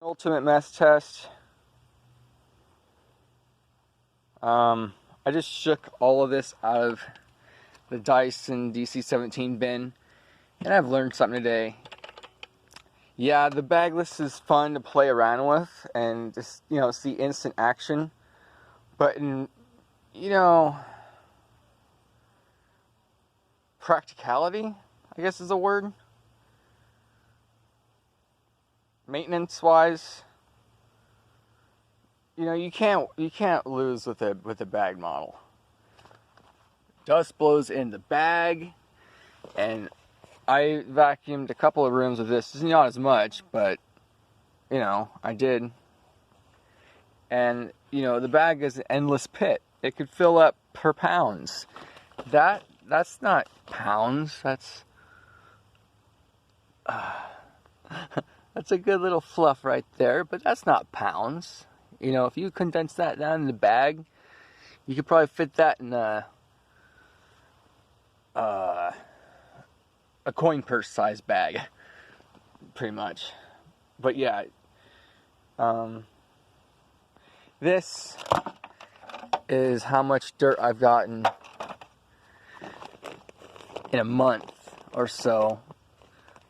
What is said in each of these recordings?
Ultimate mess test. I just shook all of this out of the Dyson DC-17 bin, and I've learned something today. Yeah, the bagless is fun to play around with and just, see instant action. But in, practicality, I guess is a word. Maintenance-wise, you can't lose with a bag model. Dust blows in the bag, and I vacuumed a couple of rooms with this. It's not as much, but I did. And the bag is an endless pit. It could fill up per pounds. That's not pounds. That's that's a good little fluff right there, but that's not pounds. If you condense that down in the bag, you could probably fit that in a coin purse size bag, pretty much. But yeah, this is how much dirt I've gotten in a month or so.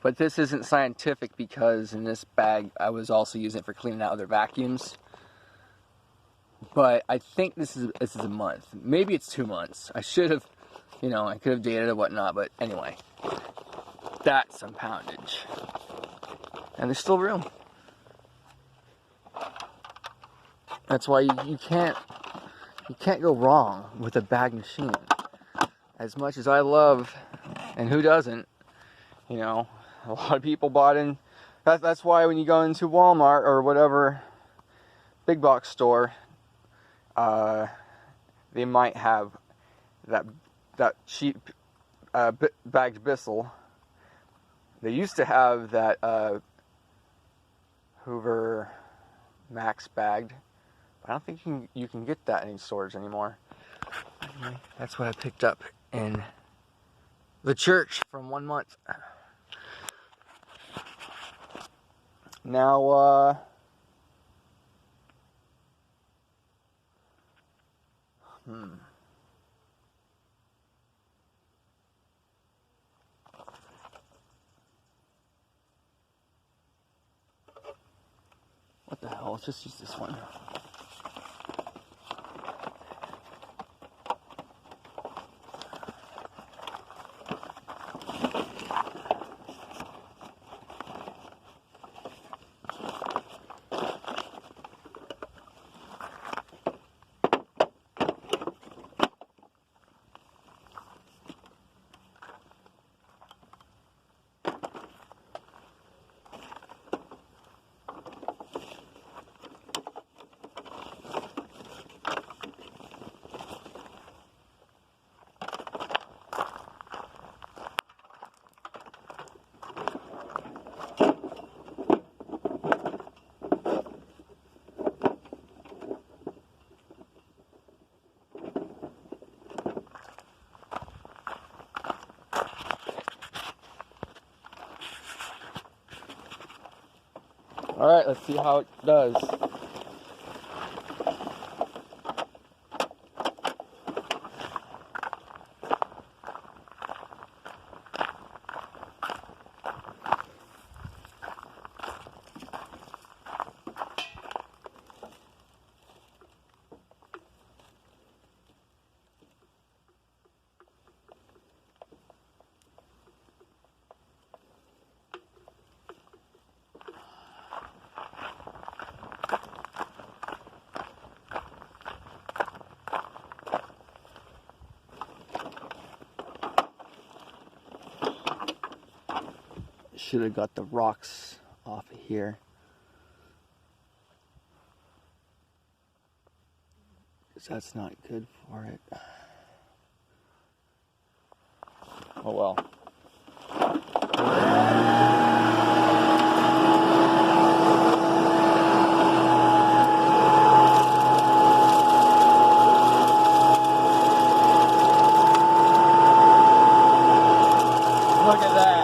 But this isn't scientific because in this bag I was also using it for cleaning out other vacuums. But I think this is a month. Maybe it's 2 months. I should have, I could have dated it or whatnot. But anyway, that's some poundage. And there's still room. That's why you can't go wrong with a bag machine. As much as I love, and who doesn't, a lot of people bought in. That's why when you go into Walmart or whatever big box store, they might have that cheap bagged Bissell. They used to have that Hoover Max bagged. I don't think you can get that in any stores anymore. Anyway, that's what I picked up in the church from 1 month. Now, what the hell? Let's just use this one. Alright, let's see how it does. Should have got the rocks off of here. Because that's not good for it. Oh well. Look at that.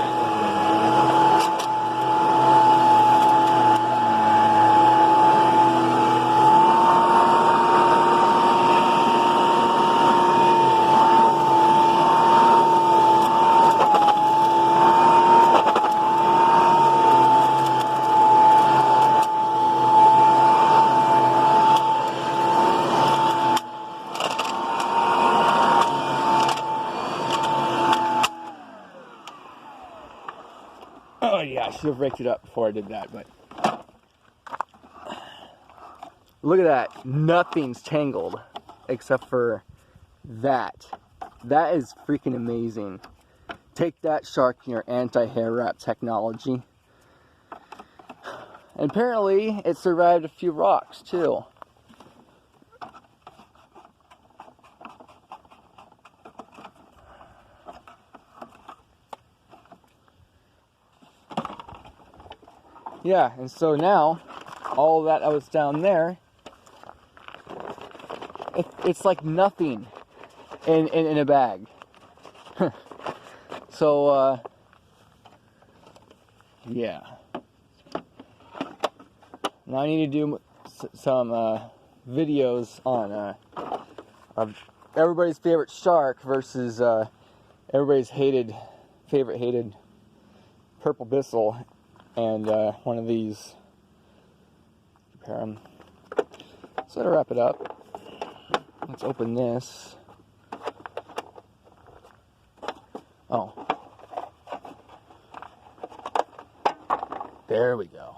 should have raked it up before I did that, but look at that. Nothing's tangled except for that. That is freaking amazing. Take that, shark, in your anti-hair wrap technology. And apparently it survived a few rocks too. Yeah, and so now all that was down there, it's like nothing in a bag. So yeah. Now I need to do some videos on everybody's favorite shark versus everybody's favorite hated purple bissel, and one of these. Compare them. So to wrap it up, let's open this. Oh, there we go.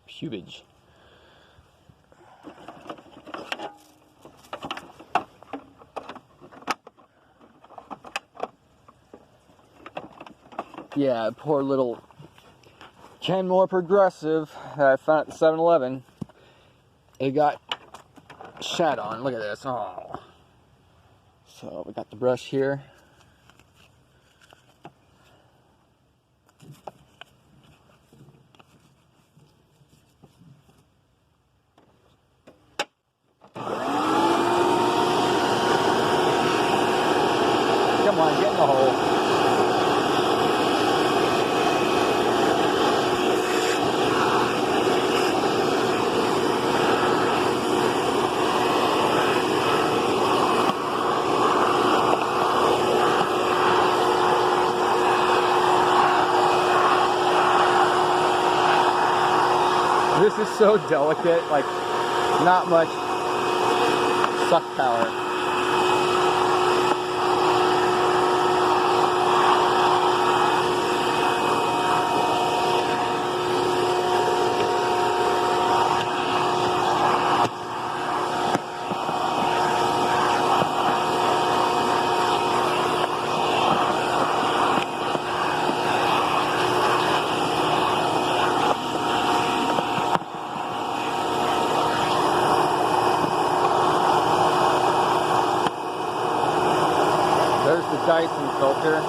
Pubage. Yeah, poor little Kenmore Progressive that I found at the 7-Eleven. It got shat on. Look at this. Oh. So we got the brush here. Come on, get in the hole. This is so delicate, like not much suck power. There's the Dyson filter.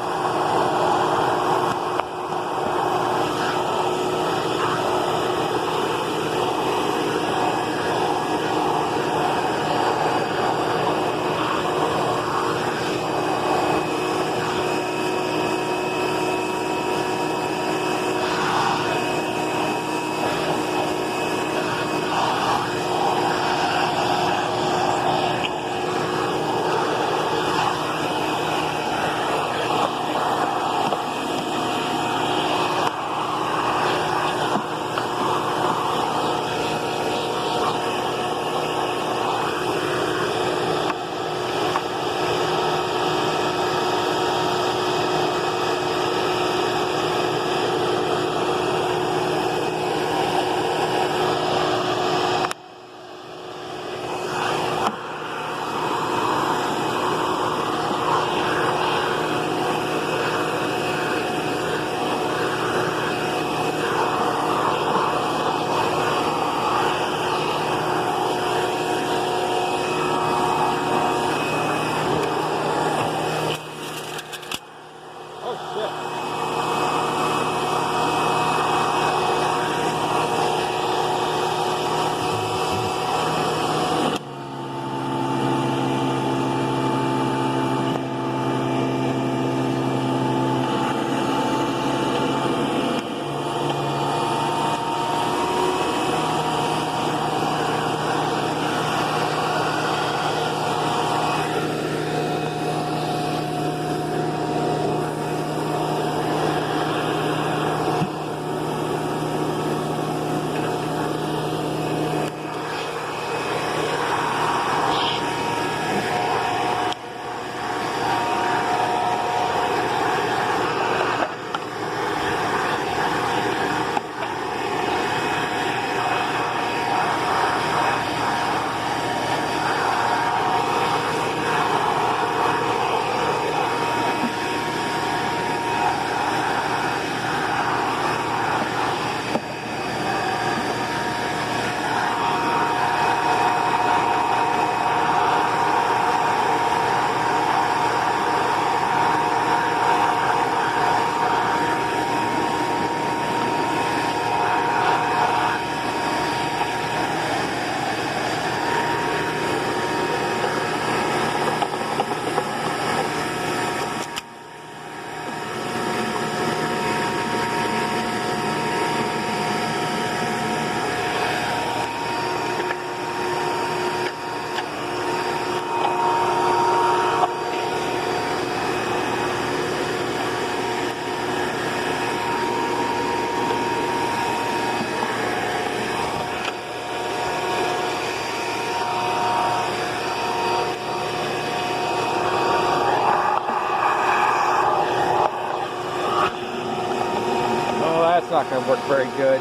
not going to work very good.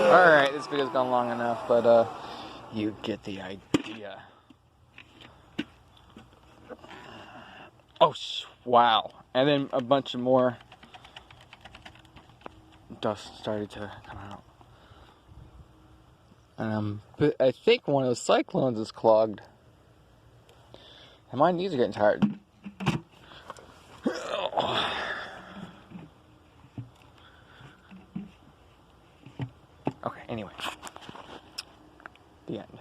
Alright, this video's gone long enough, but you get the idea. Oh, wow. And then a bunch of more dust started to come out. But I think one of those cyclones is clogged. And my knees are getting tired. Okay, anyway. The end.